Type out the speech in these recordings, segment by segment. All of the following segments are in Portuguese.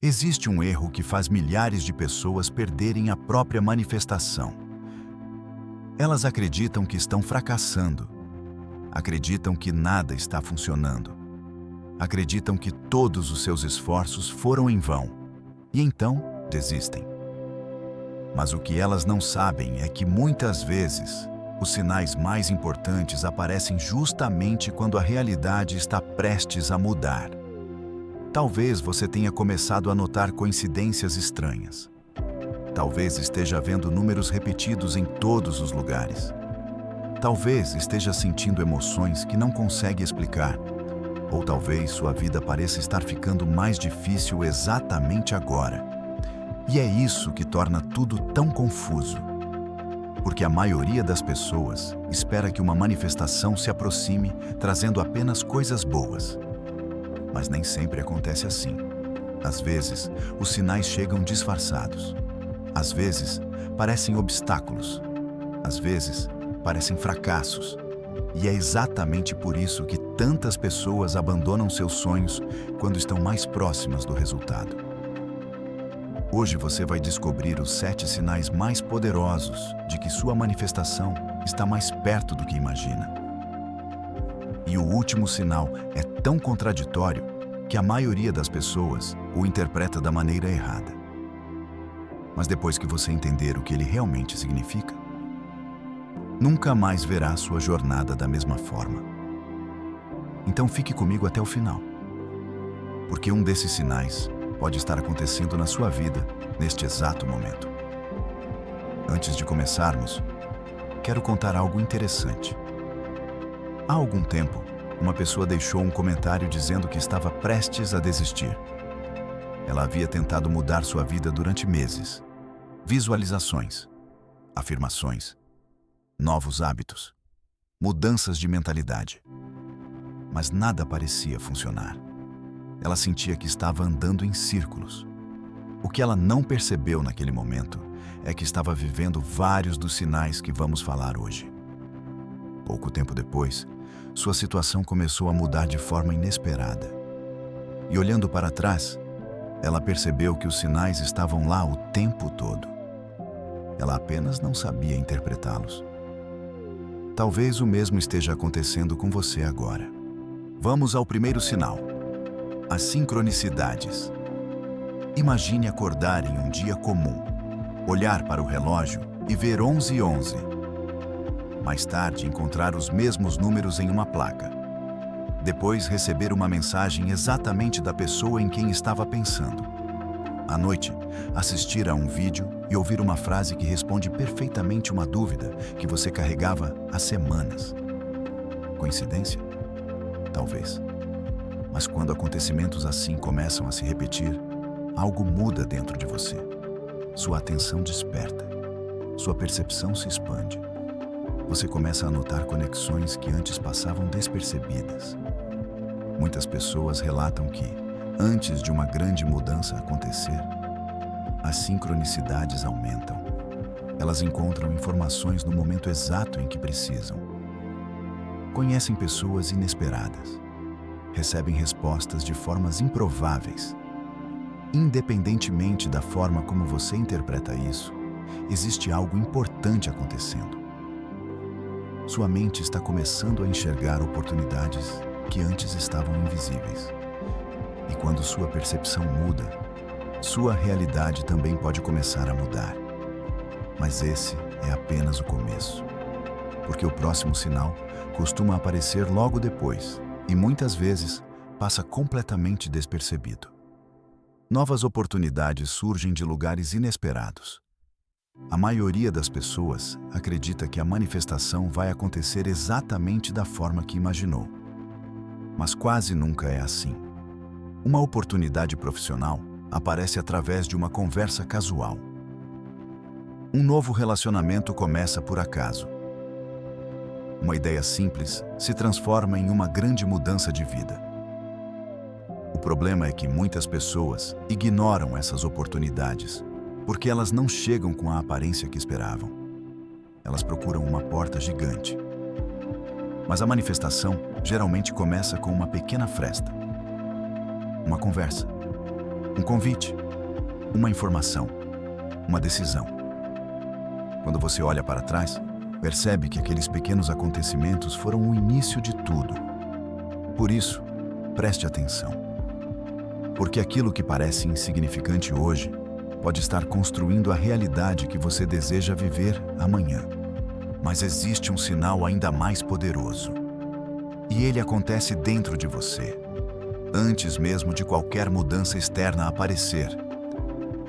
Existe um erro que faz milhares de pessoas perderem a própria manifestação. Elas acreditam que estão fracassando. Acreditam que nada está funcionando. Acreditam que todos os seus esforços foram em vão. E então, desistem. Mas o que elas não sabem é que muitas vezes os sinais mais importantes aparecem justamente quando a realidade está prestes a mudar. Talvez você tenha começado a notar coincidências estranhas. Talvez esteja vendo números repetidos em todos os lugares. Talvez esteja sentindo emoções que não consegue explicar. Ou talvez sua vida pareça estar ficando mais difícil exatamente agora. E é isso que torna tudo tão confuso. Porque a maioria das pessoas espera que uma manifestação se aproxime, trazendo apenas coisas boas. Mas nem sempre acontece assim. Às vezes, os sinais chegam disfarçados. Às vezes, parecem obstáculos. Às vezes, parecem fracassos. E é exatamente por isso que tantas pessoas abandonam seus sonhos quando estão mais próximas do resultado. Hoje você vai descobrir os 7 sinais mais poderosos de que sua manifestação está mais perto do que imagina. E o último sinal é tão contraditório que a maioria das pessoas o interpreta da maneira errada. Mas depois que você entender o que ele realmente significa, nunca mais verá sua jornada da mesma forma. Então fique comigo até o final, porque um desses sinais pode estar acontecendo na sua vida neste exato momento. Antes de começarmos, quero contar algo interessante. Há algum tempo, uma pessoa deixou um comentário dizendo que estava prestes a desistir. Ela havia tentado mudar sua vida durante meses. Visualizações, afirmações, novos hábitos, mudanças de mentalidade. Mas nada parecia funcionar. Ela sentia que estava andando em círculos. O que ela não percebeu naquele momento é que estava vivendo vários dos sinais que vamos falar hoje. Pouco tempo depois, sua situação começou a mudar de forma inesperada. E olhando para trás, ela percebeu que os sinais estavam lá o tempo todo. Ela apenas não sabia interpretá-los. Talvez o mesmo esteja acontecendo com você agora. Vamos ao primeiro sinal: as sincronicidades. Imagine acordar em um dia comum, olhar para o relógio e ver 11:11. Mais tarde, encontrar os mesmos números em uma placa. Depois, receber uma mensagem exatamente da pessoa em quem estava pensando. À noite, assistir a um vídeo e ouvir uma frase que responde perfeitamente uma dúvida que você carregava há semanas. Coincidência? Talvez. Mas quando acontecimentos assim começam a se repetir, algo muda dentro de você. Sua atenção desperta. Sua percepção se expande. Você começa a notar conexões que antes passavam despercebidas. Muitas pessoas relatam que, antes de uma grande mudança acontecer, as sincronicidades aumentam. Elas encontram informações no momento exato em que precisam. Conhecem pessoas inesperadas. Recebem respostas de formas improváveis. Independentemente da forma como você interpreta isso, existe algo importante acontecendo. Sua mente está começando a enxergar oportunidades que antes estavam invisíveis. E quando sua percepção muda, sua realidade também pode começar a mudar. Mas esse é apenas o começo. Porque o próximo sinal costuma aparecer logo depois e muitas vezes passa completamente despercebido. Novas oportunidades surgem de lugares inesperados. A maioria das pessoas acredita que a manifestação vai acontecer exatamente da forma que imaginou. Mas quase nunca é assim. Uma oportunidade profissional aparece através de uma conversa casual. Um novo relacionamento começa por acaso. Uma ideia simples se transforma em uma grande mudança de vida. O problema é que muitas pessoas ignoram essas oportunidades porque elas não chegam com a aparência que esperavam. Elas procuram uma porta gigante. Mas a manifestação geralmente começa com uma pequena fresta. Uma conversa. um convite, uma informação, uma decisão. Quando você olha para trás, percebe que aqueles pequenos acontecimentos foram o início de tudo. Por isso, preste atenção. Porque aquilo que parece insignificante hoje pode estar construindo a realidade que você deseja viver amanhã. Mas existe um sinal ainda mais poderoso. E ele acontece dentro de você, antes mesmo de qualquer mudança externa aparecer.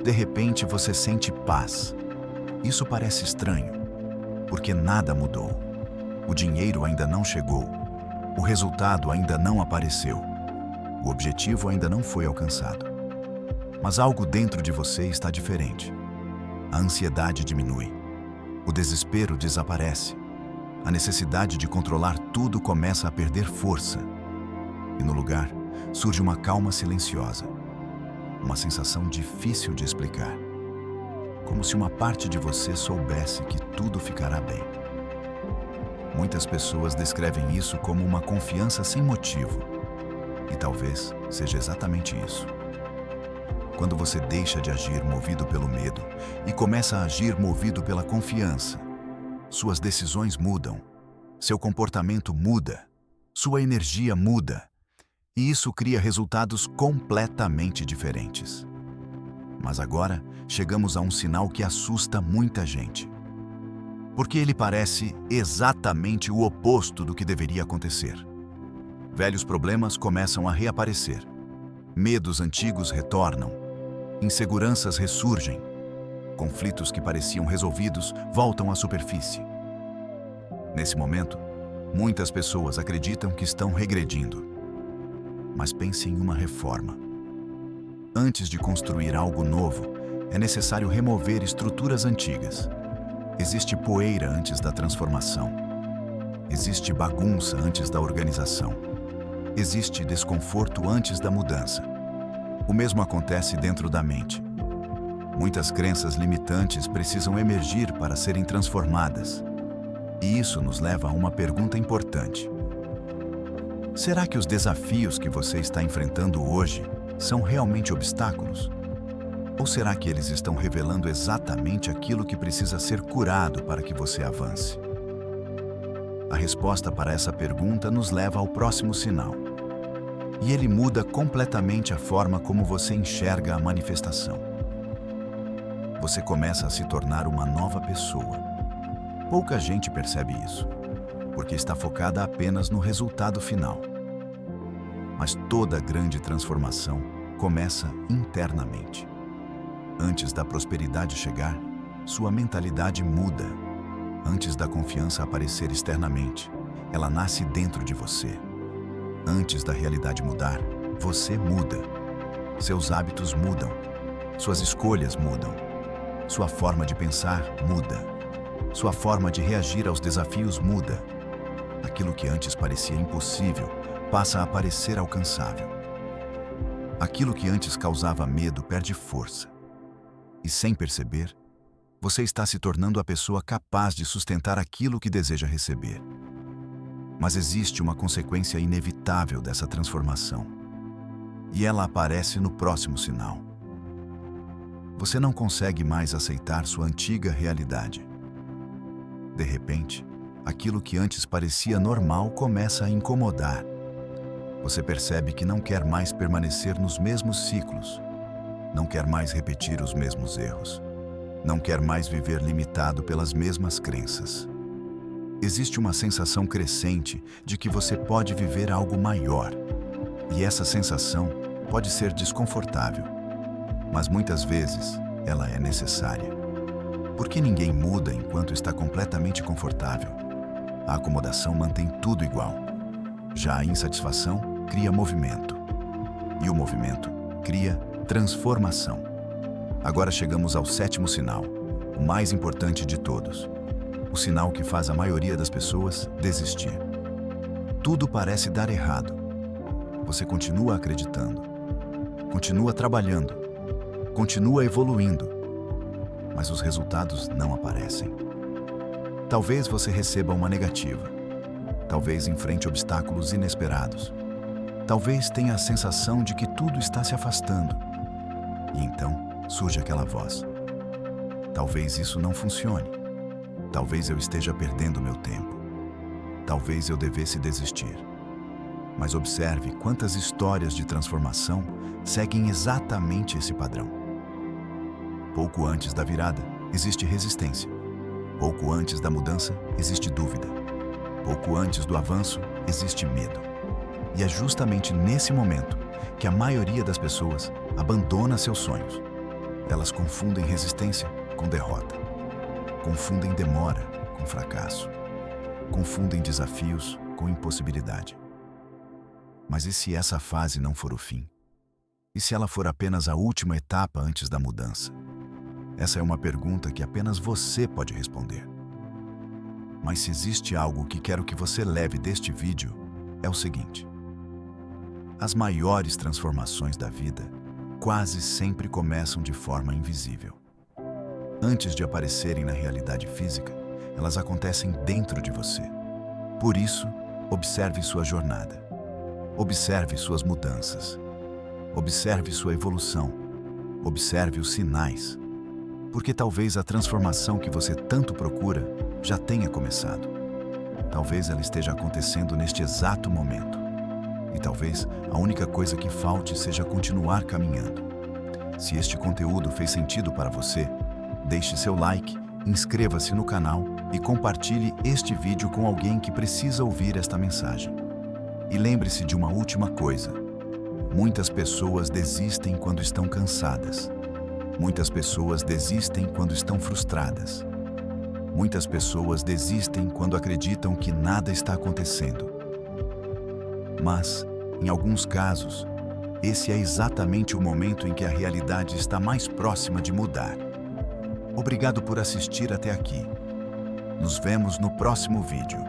De repente você sente paz. Isso parece estranho, porque nada mudou. O dinheiro ainda não chegou. O resultado ainda não apareceu. O objetivo ainda não foi alcançado. Mas algo dentro de você está diferente. A ansiedade diminui. O desespero desaparece. A necessidade de controlar tudo começa a perder força. E no lugar, surge uma calma silenciosa. Uma sensação difícil de explicar. Como se uma parte de você soubesse que tudo ficará bem. Muitas pessoas descrevem isso como uma confiança sem motivo. E talvez seja exatamente isso. Quando você deixa de agir movido pelo medo e começa a agir movido pela confiança, suas decisões mudam, seu comportamento muda, sua energia muda, e isso cria resultados completamente diferentes. Mas agora chegamos a um sinal que assusta muita gente. Porque ele parece exatamente o oposto do que deveria acontecer. Velhos problemas começam a reaparecer. Medos antigos retornam. Inseguranças ressurgem. Conflitos que pareciam resolvidos voltam à superfície. Nesse momento, muitas pessoas acreditam que estão regredindo. Mas pense em uma reforma. Antes de construir algo novo, é necessário remover estruturas antigas. Existe poeira antes da transformação. Existe bagunça antes da organização. Existe desconforto antes da mudança. O mesmo acontece dentro da mente. Muitas crenças limitantes precisam emergir para serem transformadas. E isso nos leva a uma pergunta importante. Será que os desafios que você está enfrentando hoje são realmente obstáculos? Ou será que eles estão revelando exatamente aquilo que precisa ser curado para que você avance? A resposta para essa pergunta nos leva ao próximo sinal. E ele muda completamente a forma como você enxerga a manifestação. Você começa a se tornar uma nova pessoa. Pouca gente percebe isso, porque está focada apenas no resultado final. Mas toda grande transformação começa internamente. Antes da prosperidade chegar, sua mentalidade muda. Antes da confiança aparecer externamente, ela nasce dentro de você. Antes da realidade mudar, você muda. Seus hábitos mudam. Suas escolhas mudam. Sua forma de pensar muda. Sua forma de reagir aos desafios muda. Aquilo que antes parecia impossível passa a parecer alcançável. Aquilo que antes causava medo perde força. E sem perceber, você está se tornando a pessoa capaz de sustentar aquilo que deseja receber. Mas existe uma consequência inevitável dessa transformação. E ela aparece no próximo sinal. Você não consegue mais aceitar sua antiga realidade. De repente, aquilo que antes parecia normal começa a incomodar. Você percebe que não quer mais permanecer nos mesmos ciclos. Não quer mais repetir os mesmos erros. Não quer mais viver limitado pelas mesmas crenças. Existe uma sensação crescente de que você pode viver algo maior. E essa sensação pode ser desconfortável. Mas muitas vezes ela é necessária. Porque ninguém muda enquanto está completamente confortável. A acomodação mantém tudo igual. Já a insatisfação cria movimento. E o movimento cria transformação. Agora chegamos ao sétimo sinal, o mais importante de todos. O sinal que faz a maioria das pessoas desistir. Tudo parece dar errado. Você continua acreditando, continua trabalhando, continua evoluindo, mas os resultados não aparecem. Talvez você receba uma negativa. Talvez enfrente obstáculos inesperados. Talvez tenha a sensação de que tudo está se afastando. E então surge aquela voz: talvez isso não funcione. Talvez eu esteja perdendo meu tempo. Talvez eu devesse desistir. Mas observe quantas histórias de transformação seguem exatamente esse padrão. Pouco antes da virada, existe resistência. Pouco antes da mudança, existe dúvida. Pouco antes do avanço, existe medo. E é justamente nesse momento que a maioria das pessoas abandona seus sonhos. Elas confundem resistência com derrota. Confundem demora com fracasso. Confundem desafios com impossibilidade. Mas e se essa fase não for o fim? E se ela for apenas a última etapa antes da mudança? Essa é uma pergunta que apenas você pode responder. Mas se existe algo que quero que você leve deste vídeo, é o seguinte: as maiores transformações da vida quase sempre começam de forma invisível. Antes de aparecerem na realidade física, elas acontecem dentro de você. Por isso, observe sua jornada. Observe suas mudanças. Observe sua evolução. Observe os sinais. Porque talvez a transformação que você tanto procura já tenha começado. Talvez ela esteja acontecendo neste exato momento. E talvez a única coisa que falte seja continuar caminhando. Se este conteúdo fez sentido para você, deixe seu like, inscreva-se no canal e compartilhe este vídeo com alguém que precisa ouvir esta mensagem. E lembre-se de uma última coisa: muitas pessoas desistem quando estão cansadas. Muitas pessoas desistem quando estão frustradas. Muitas pessoas desistem quando acreditam que nada está acontecendo. Mas, em alguns casos, esse é exatamente o momento em que a realidade está mais próxima de mudar. Obrigado por assistir até aqui. Nos vemos no próximo vídeo.